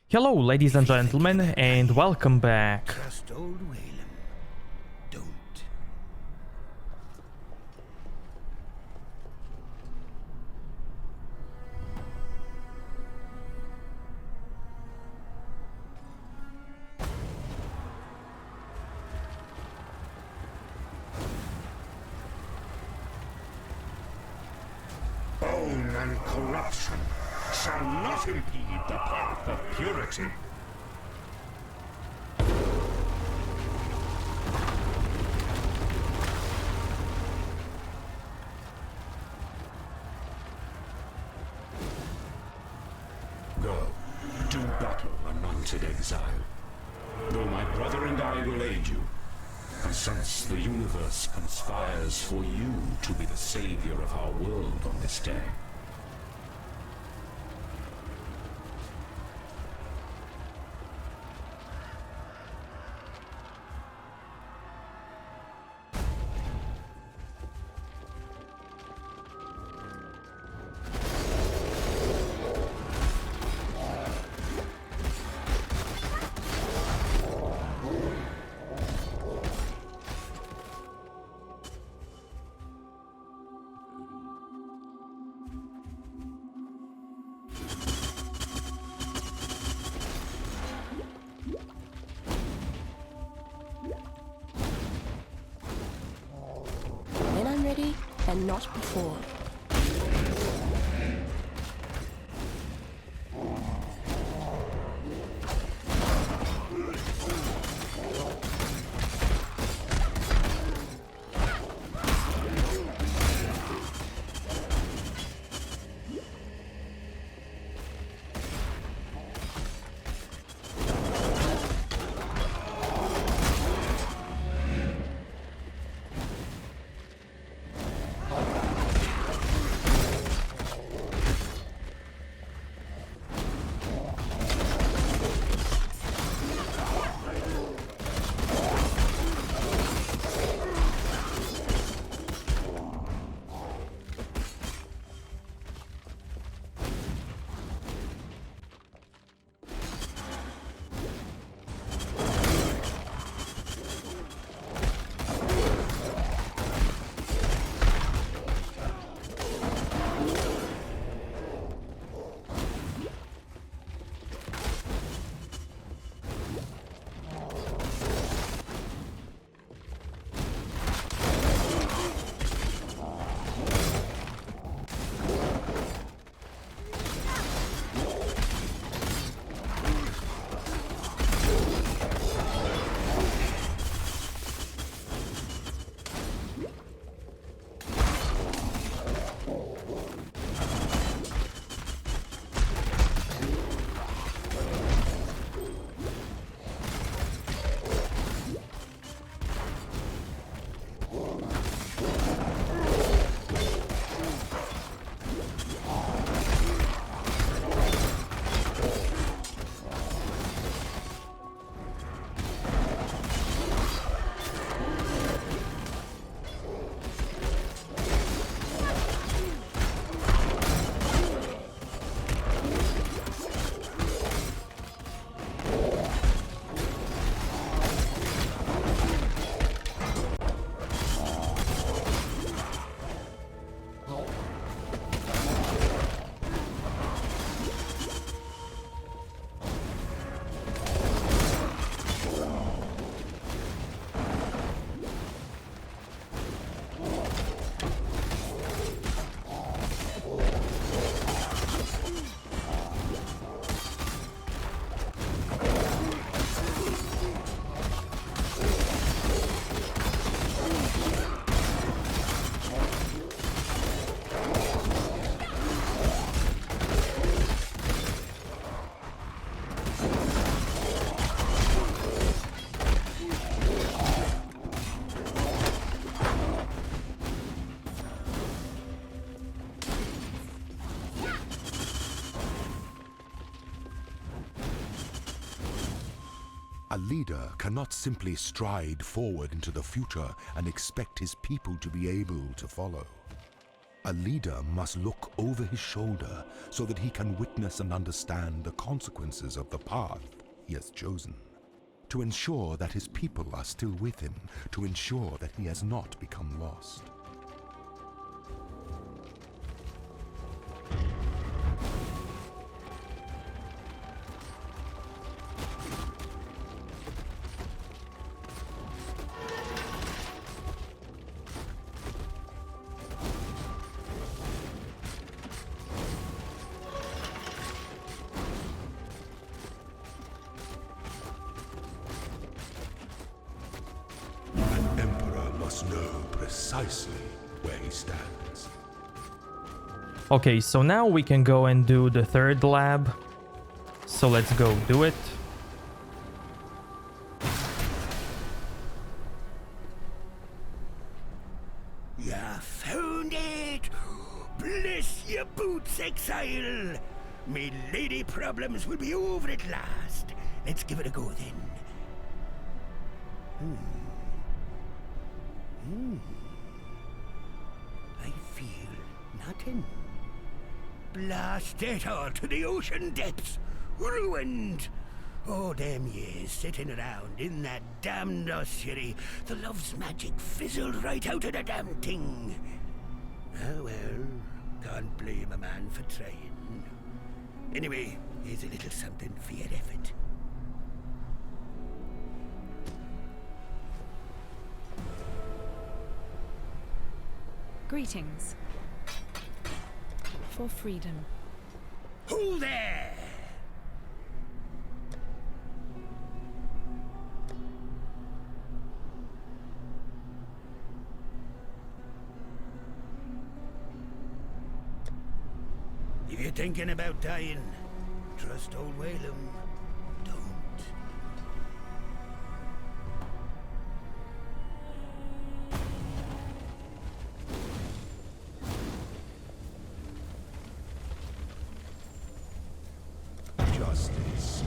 Hello, ladies and gentlemen, and welcome back. Trust old Whalem. Don't. Bone and corruption shall not impede the path of purity. Go, do battle, anointed exile. Though my brother and I will aid you, and since the universe conspires for you to be the savior of our world on this day. When I'm ready, and not before. A leader cannot simply stride forward into the future and expect his people to be able to follow. A leader must look over his shoulder so that he can witness and understand the consequences of the path he has chosen. To ensure that his people are still with him, to ensure that he has not become lost. Know precisely where he stands. Okay, so now we can go and do the third lab. So let's go do it. Ya found it! Bless your boots, exile! Me lady problems will be over at last. Let's give it a go then. I feel nothing. Blast it all to the ocean depths. Ruined. Oh, damn years sitting around in that damned ossuary. The love's magic fizzled right out of the damn thing. Oh well, can't blame a man for trying. Anyway, here's a little something for your effort. Greetings. For freedom. Who there? If you're thinking about dying, trust old Whalem. Don't. Justice.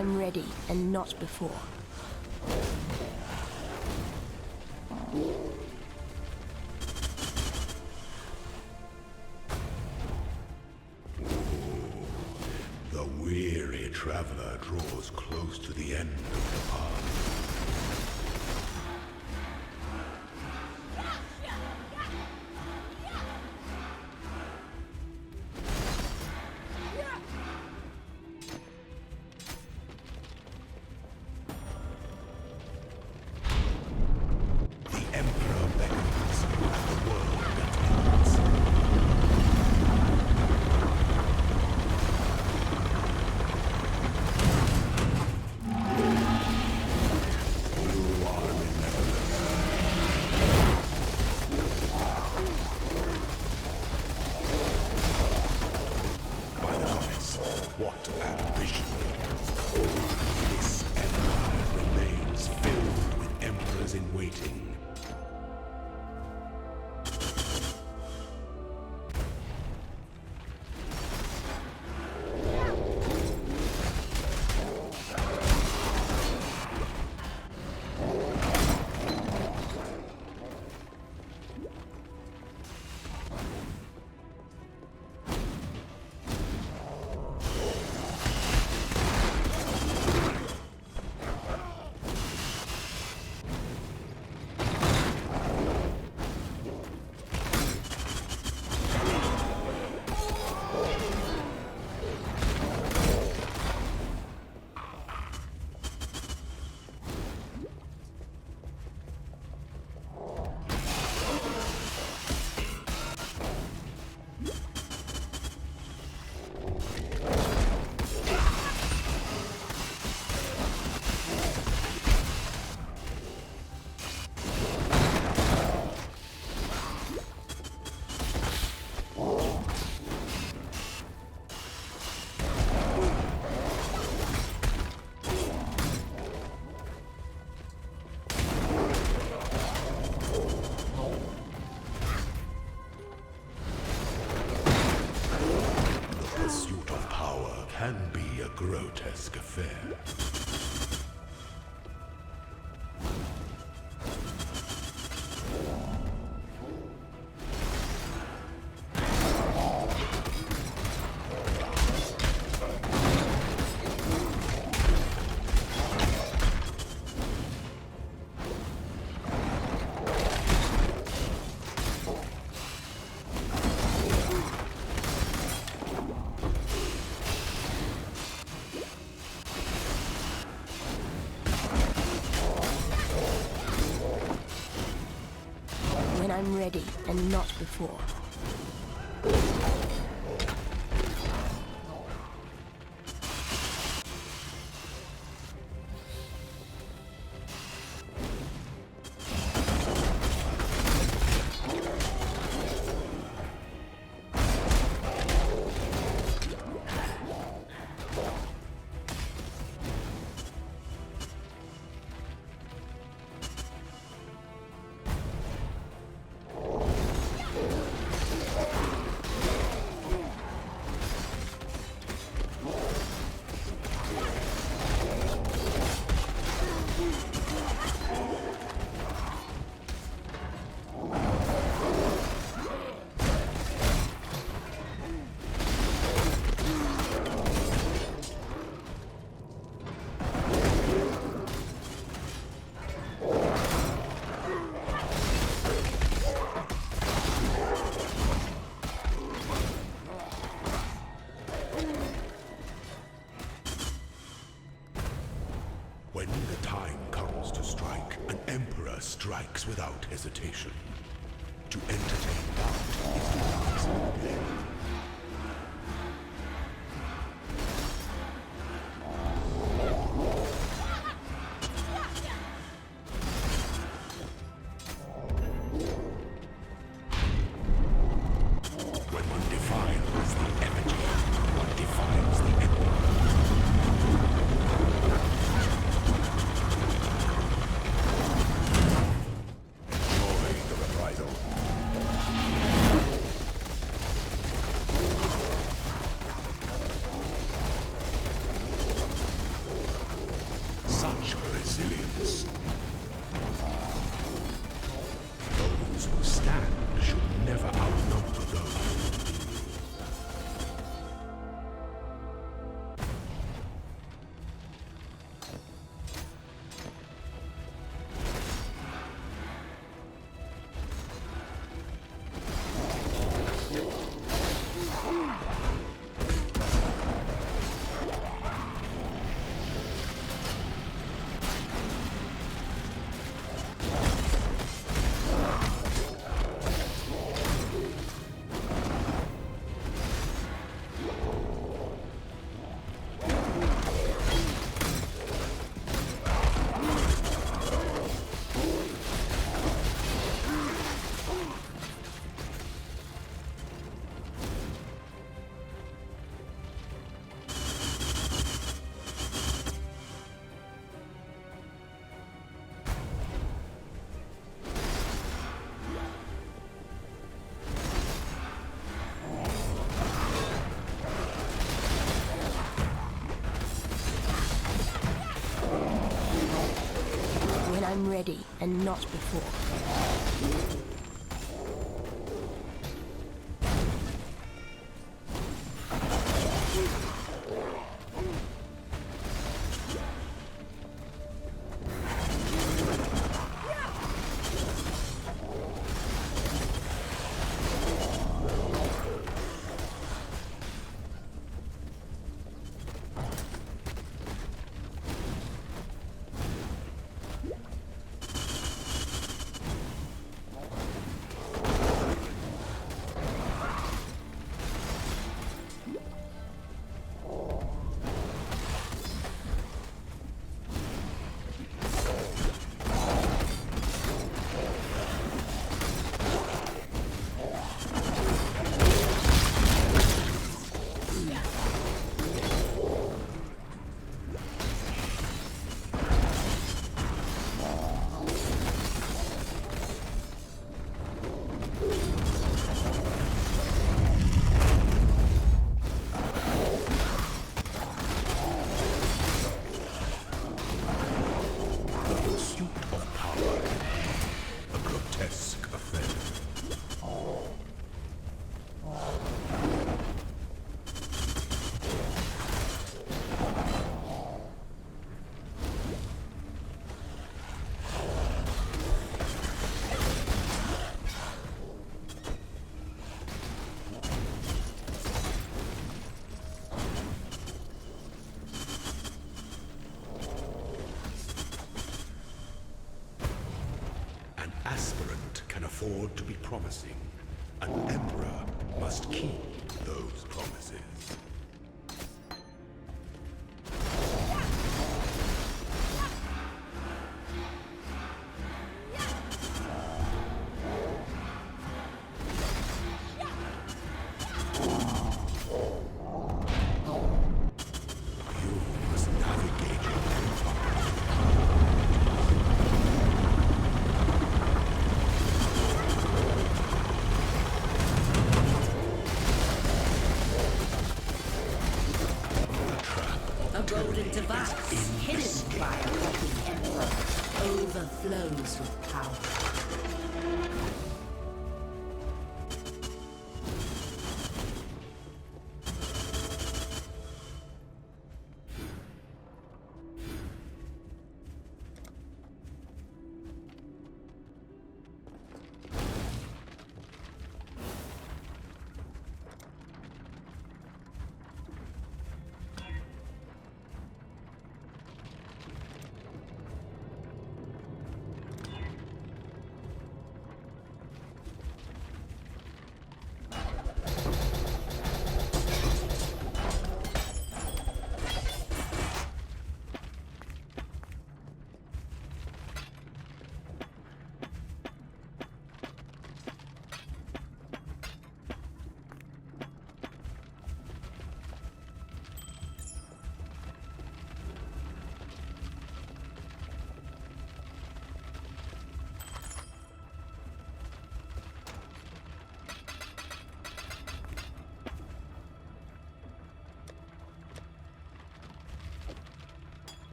I'm ready and not before. The weary traveler draws close to the end of the path. The Emperor beckons, and the world attends. You are remembered. By the goddess, what ambition! This empire remains filled with emperors in waiting. The pursuit of power can be a grotesque affair. When I'm ready and not before. When the time comes to strike, an emperor strikes without hesitation. To entertain doubt is to rise again. When one defiles the effigy, one defiles the emperor. Enjoy the reprisal. ready and not before. The pursuit of power, a grotesque affair. An aspirant can afford to be promising. An emperor must keep those promises. You must navigate your empire. A golden device hidden by a copied emperor overflows with power.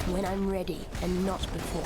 When I'm ready, and not before.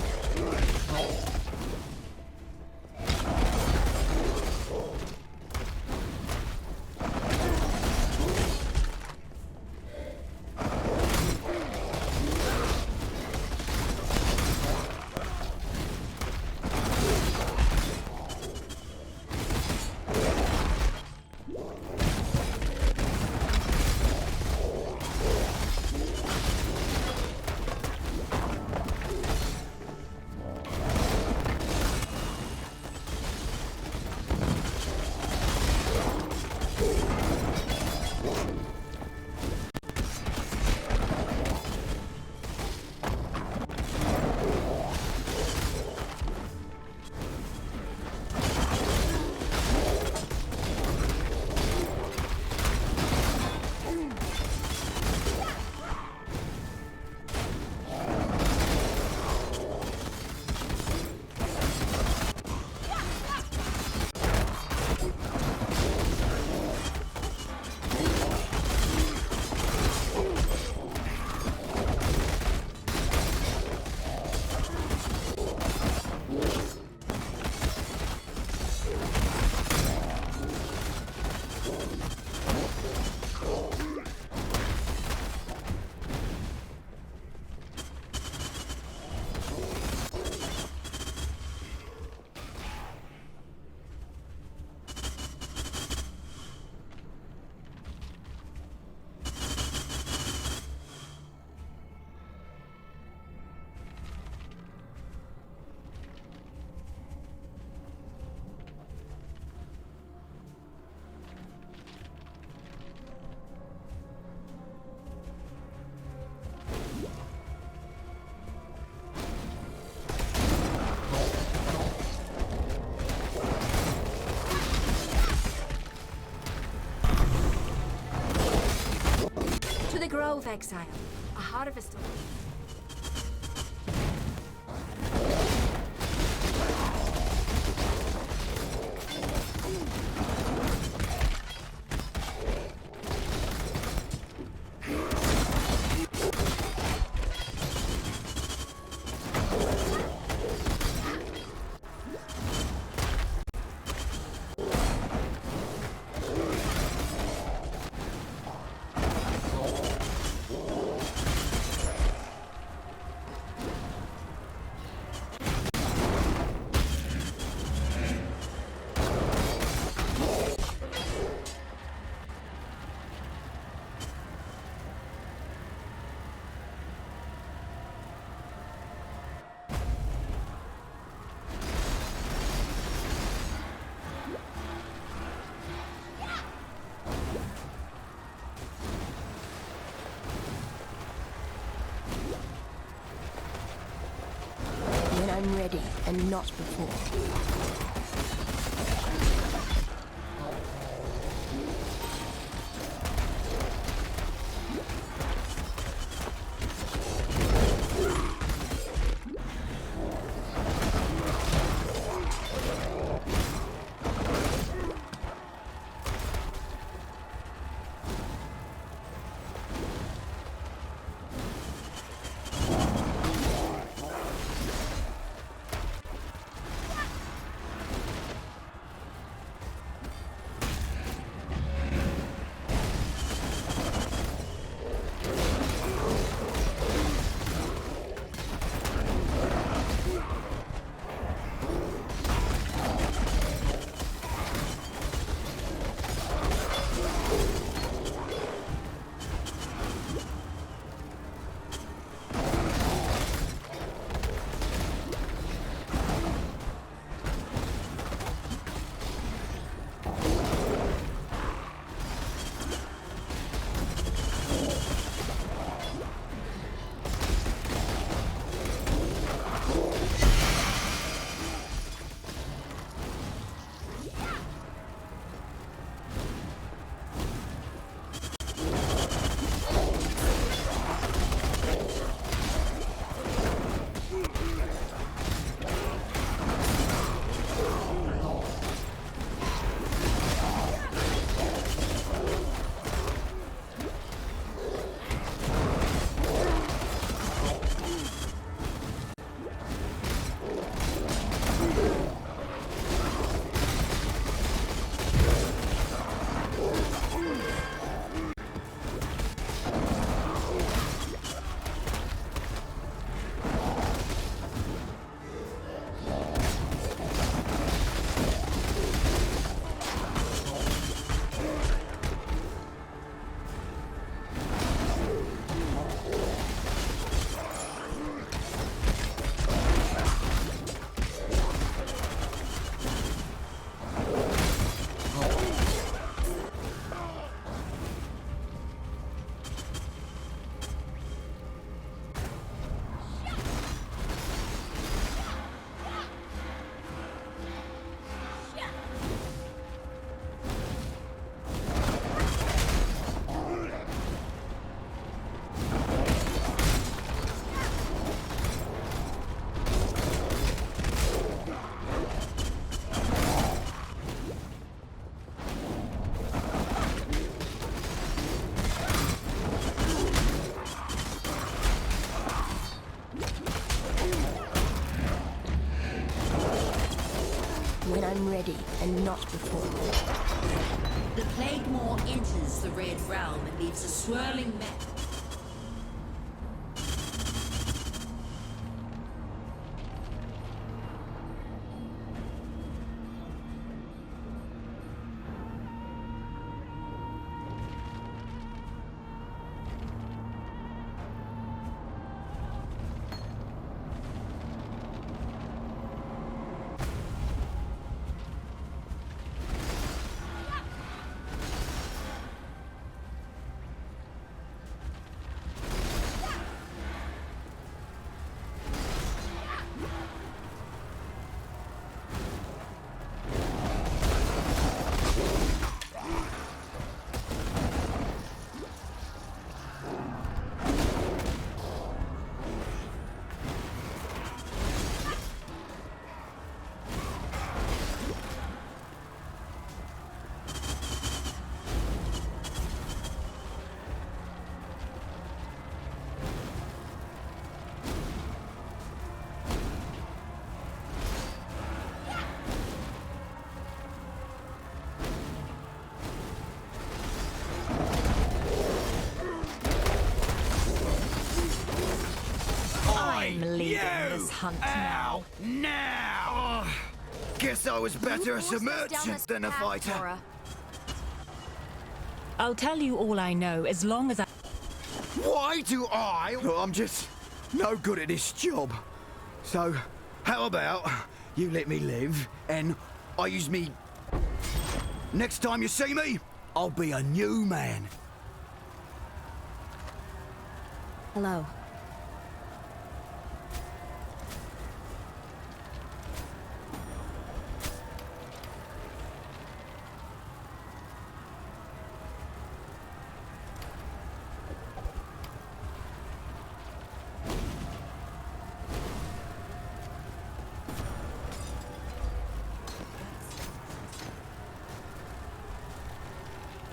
To the Grove, exile. A harvest. When I'm ready, and not before. I'm ready, and not before. The Plague Maw enters the Red Realm and leaves a swirling map. I'm leading this hunt now. Now! Guess I was better as a Force us down merchant this than a path, fighter. Cora. I'll tell you all I know as long as I... Why do I? Well, I'm just no good at this job. So, how about you let me live and I use me... Next time you see me, I'll be a new man. Hello.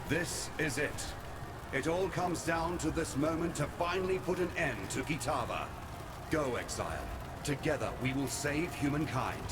This is it. It all comes down to this moment to finally put an end to Kitava. Go, Exile. Together we will save humankind.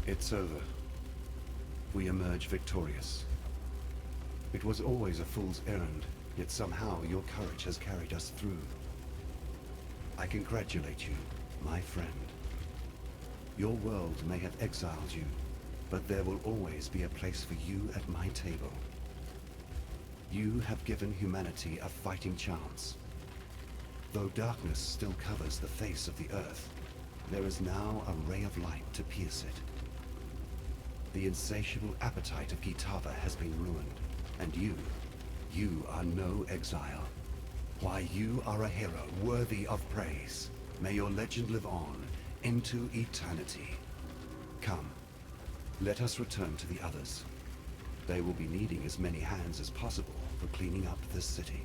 It's over. We emerge victorious. It was always a fool's errand, yet somehow your courage has carried us through. I congratulate you, my friend. Your world may have exiled you, but there will always be a place for you at my table. You have given humanity a fighting chance. Though darkness still covers the face of the earth, there is now a ray of light to pierce it. The insatiable appetite of Kitava has been ruined, and you are no exile. Why, you are a hero worthy of praise. May your legend live on into eternity. Come, let us return to the others. They will be needing as many hands as possible for cleaning up this city.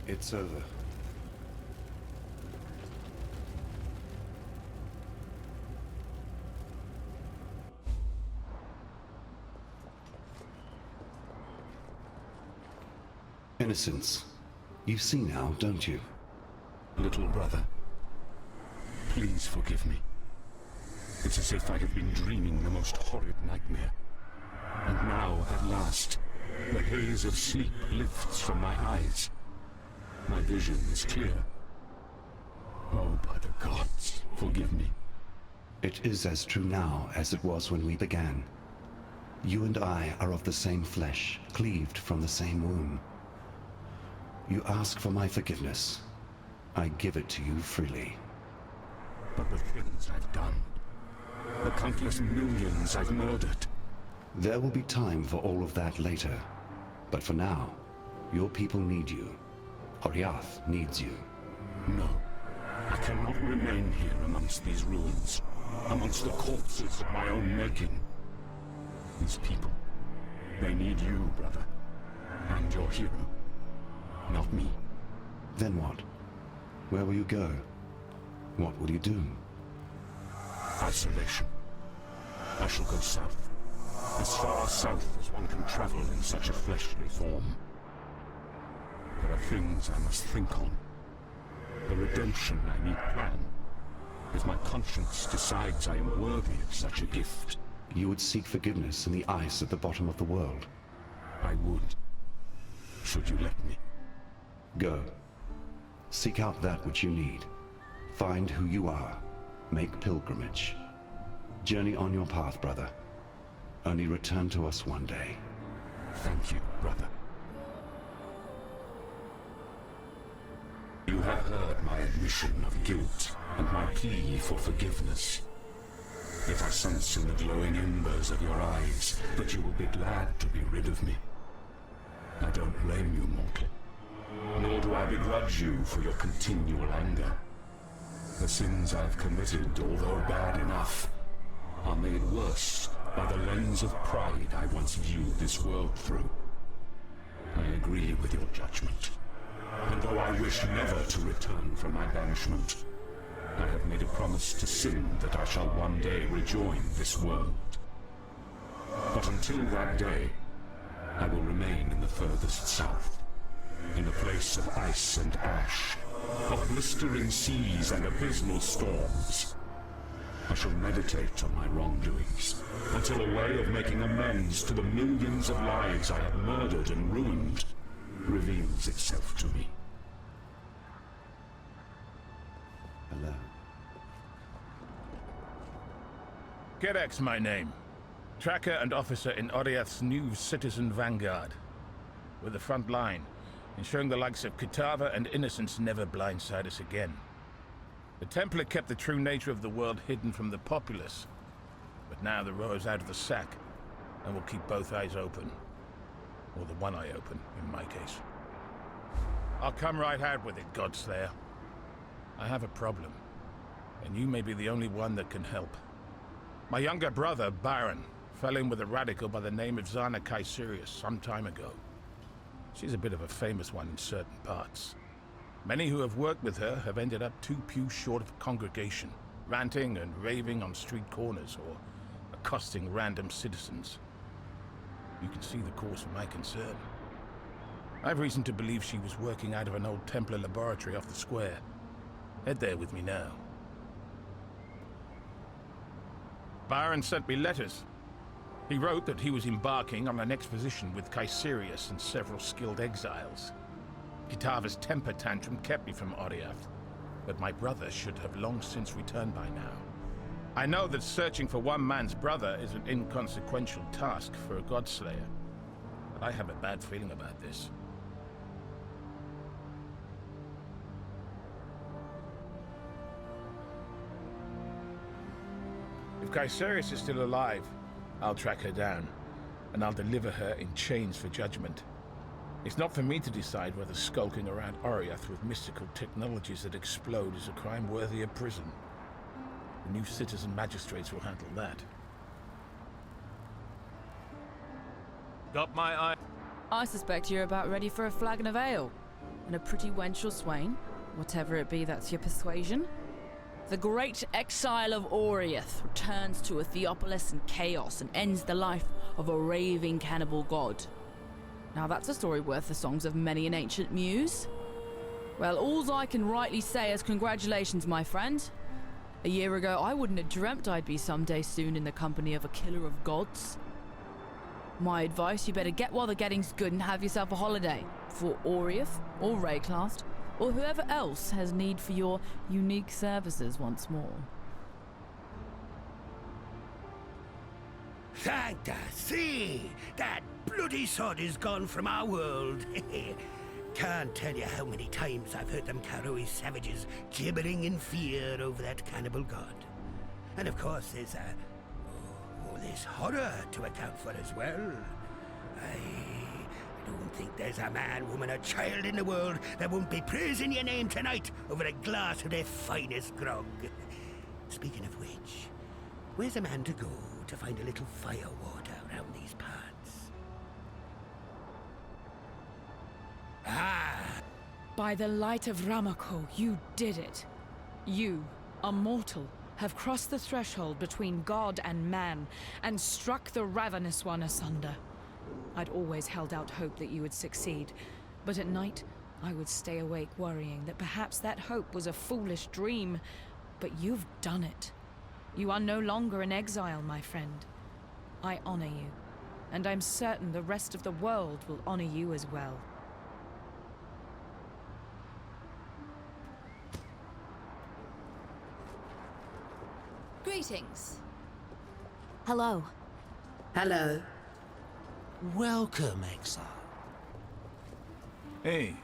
It's over. Innocence. You see now, don't you? Little brother, please forgive me. It's as if I have been dreaming the most horrid nightmare. And now, at last, the haze of sleep lifts from my eyes. My vision is clear. Oh, by the gods, forgive me. It is as true now as it was when we began. You and I are of the same flesh, cleaved from the same womb. You ask for my forgiveness. I give it to you freely. But the things I've done, the countless millions I've murdered. There will be time for all of that later. But for now, your people need you. Oriath needs you. No, I cannot remain here amongst these ruins, amongst the corpses of my own making. These people, they need you, brother, and your hero, not me. Then what? Where will you go? What will you do? Isolation. I shall go south, as far south as one can travel in such a fleshly form. There are things I must think on. The redemption I need plan. If my conscience decides I am worthy of such a gift. You would seek forgiveness in the ice at the bottom of the world. I would. Should you let me? Go. Seek out that which you need. Find who you are. Make pilgrimage. Journey on your path, brother. Only return to us one day. Thank you, brother. You have heard my admission of guilt and my plea for forgiveness. Yet I sense in the glowing embers of your eyes that you will be glad to be rid of me. I don't blame you, mortal. Nor do I begrudge you for your continual anger. The sins I've committed, although bad enough, are made worse by the lens of pride I once viewed this world through. I agree with your judgment. And though I wish never to return from my banishment, I have made a promise to sin that I shall one day rejoin this world. But until that day, I will remain in the furthest south, in a place of ice and ash, of blistering seas and abysmal storms. I shall meditate on my wrongdoings, until a way of making amends to the millions of lives I have murdered and ruined reveals itself to me. Hello. Grotesque, my name. Tracker and officer in Oriath's new citizen vanguard. We're the front line, ensuring the likes of Kitava and Innocence never blindside us again. The Templar kept the true nature of the world hidden from the populace, but now the roar's out of the sack, and we'll keep both eyes open. Or the one eye open, in my case. I'll come right out with it, Godslayer. I have a problem, and you may be the only one that can help. My younger brother, Baron, fell in with a radical by the name of Zana Kaiserius some time ago. She's a bit of a famous one in certain parts. Many who have worked with her have ended up 2 pews short of congregation, ranting and raving on street corners or accosting random citizens. You can see the cause for my concern. I've reason to believe she was working out of an old Templar laboratory off the square. Head there with me now. Baron sent me letters. He wrote that he was embarking on an expedition with Kaiserius and several skilled exiles. Kitava's temper tantrum kept me from Oriath, but my brother should have long since returned by now. I know that searching for one man's brother is an inconsequential task for a godslayer, but I have a bad feeling about this. If Caesarius is still alive, I'll track her down, and I'll deliver her in chains for judgment. It's not for me to decide whether skulking around Oriath with mystical technologies that explode is a crime worthy of prison. The new citizen magistrates will handle that. Got my eye. I suspect you're about ready for a flagon of ale. And a pretty wench or swain, whatever it be that's your persuasion. The great exile of Oriath returns to a Theopolis in chaos and ends the life of a raving cannibal god. Now that's a story worth the songs of many an ancient muse. Well, all I can rightly say is congratulations, my friend. A year ago, I wouldn't have dreamt I'd be someday soon in the company of a killer of gods. My advice, you better get while the getting's good and have yourself a holiday before Oriath or Rayclast or whoever else has need for your unique services once more. Sancta, see! That bloody sod is gone from our world. Can't tell you how many times I've heard them Karoi savages gibbering in fear over that cannibal god. And of course there's there's horror to account for as well. I don't think there's a man, woman, or child in the world that won't be praising your name tonight over a glass of their finest grog. Speaking of which, where's a man to go to find a little fire water around these parts? Ah! By the light of Ramako, you did it. You, a mortal, have crossed the threshold between God and man and struck the ravenous one asunder. I'd always held out hope that you would succeed, but at night I would stay awake worrying that perhaps that hope was a foolish dream. But you've done it. You are no longer an exile, my friend. I honor you, and I'm certain the rest of the world will honor you as well. Greetings. Hello. Hello. Welcome, exile. Hey.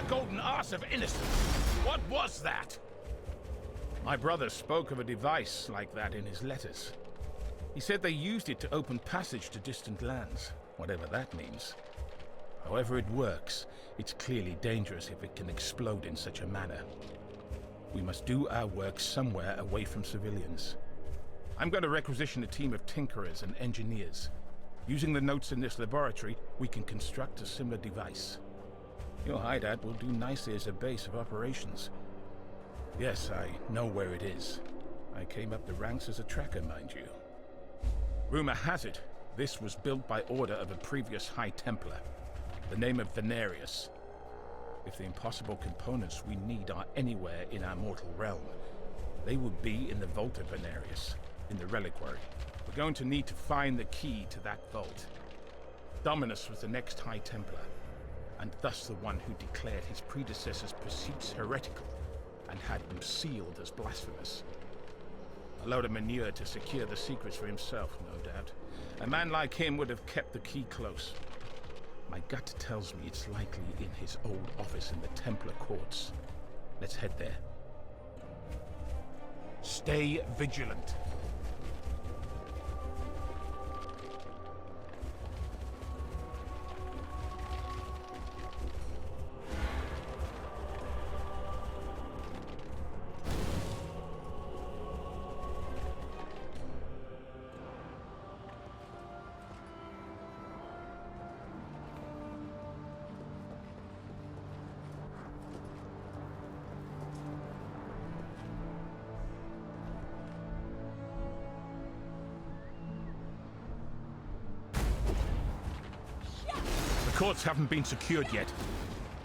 Golden arse of innocence. What was that? My brother spoke of a device like that in his letters. He said they used it to open passage to distant lands, whatever that means. However it works, it's clearly dangerous if it can explode in such a manner. We must do our work somewhere away from civilians. I'm going to requisition a team of tinkerers and engineers. Using the notes in this laboratory, we can construct a similar device. Your hideout will do nicely as a base of operations. Yes, I know where it is. I came up the ranks as a tracker, mind you. Rumor has it, this was built by order of a previous High Templar, the name of Venarius. If the impossible components we need are anywhere in our mortal realm, they will be in the Vault of Venarius, in the reliquary. We're going to need to find the key to that vault. Dominus was the next High Templar, and thus the one who declared his predecessors' pursuits heretical and had them sealed as blasphemous. A load of manure to secure the secrets for himself, no doubt. A man like him would have kept the key close. My gut tells me it's likely in his old office in the Templar courts. Let's head there. Stay vigilant. courts haven't been secured yet.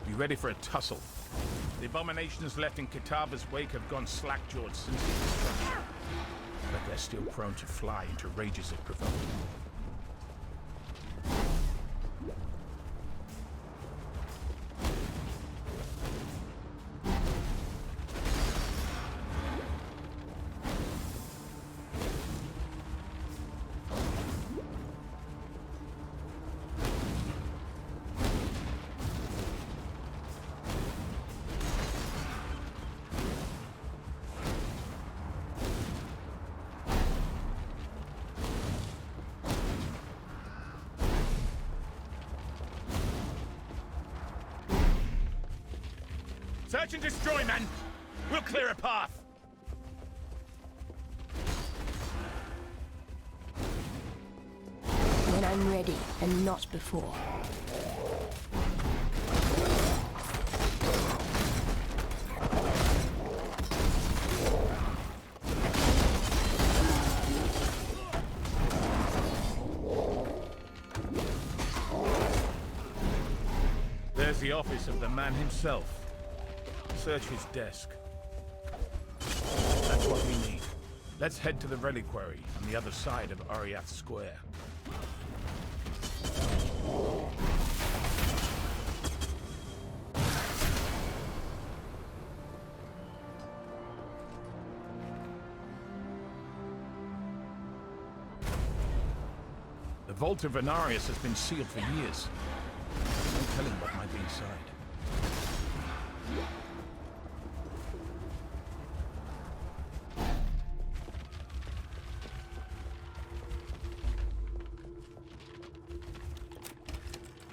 Be ready for a tussle. The abominations left in Kitava's wake have gone slack-jawed since the destruction. But they're still prone to fly into rages it provoked. Search and destroy, men! We'll clear a path! When I'm ready, and not before. There's the office of the man himself. Search his desk. That's what we need. Let's head to the reliquary on the other side of Ariath Square. The Vault of Venarius has been sealed for years. No telling what might be inside.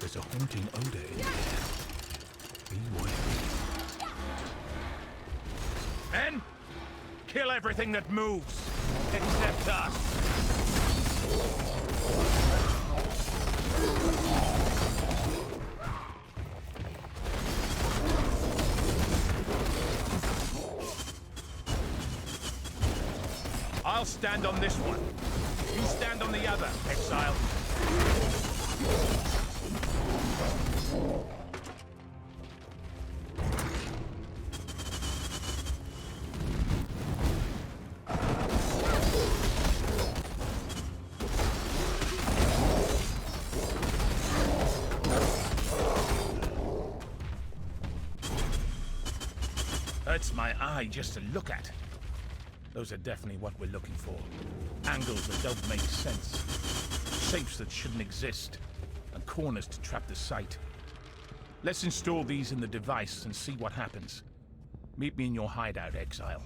There's a haunting odor in the air. Beware. Men! Kill everything that moves, except us! I'll stand on this one. You stand on the other, exile. Hurts my eye just to look at. Those are definitely what we're looking for. Angles that don't make sense. Shapes that shouldn't exist. And corners to trap the sight. Let's install these in the device and see what happens. Meet me in your hideout, exile.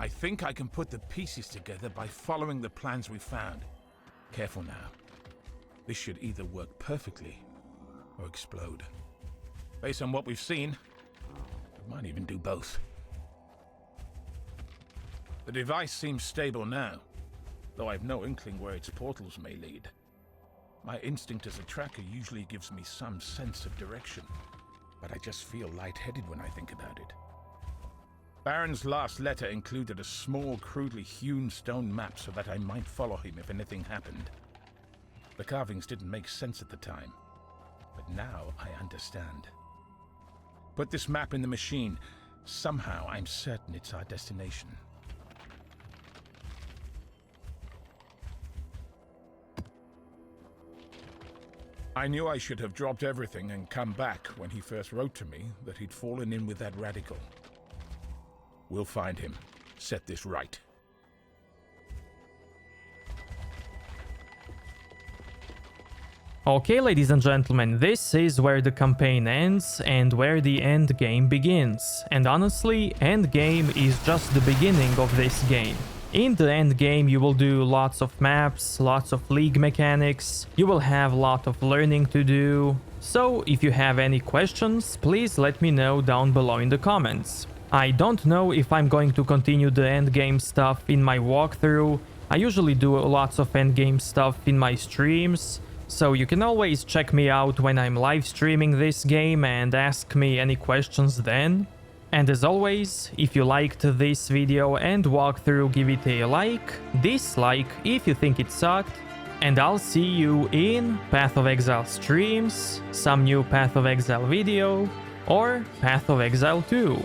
I think I can put the pieces together by following the plans we found. Careful now. This should either work perfectly or explode. Based on what we've seen, it might even do both. The device seems stable now, though I've no inkling where its portals may lead. My instinct as a tracker usually gives me some sense of direction, but I just feel lightheaded when I think about it. Baron's last letter included a small, crudely hewn stone map so that I might follow him if anything happened. The carvings didn't make sense at the time, but now I understand. Put this map in the machine. Somehow I'm certain it's our destination. I knew I should have dropped everything and come back when he first wrote to me that he'd fallen in with that radical. We'll find him. Set this right. Okay, ladies and gentlemen, this is where the campaign ends and where the end game begins. And honestly, end game is just the beginning of this game. In the end game, you will do lots of maps, lots of league mechanics, you will have a lot of learning to do. So if you have any questions, please let me know down below in the comments. I don't know if I'm going to continue the endgame stuff in my walkthrough, I usually do lots of endgame stuff in my streams, so you can always check me out when I'm live streaming this game and ask me any questions then. And as always, if you liked this video and walkthrough, give it a like, dislike if you think it sucked, and I'll see you in Path of Exile streams, some new Path of Exile video, or Path of Exile 2.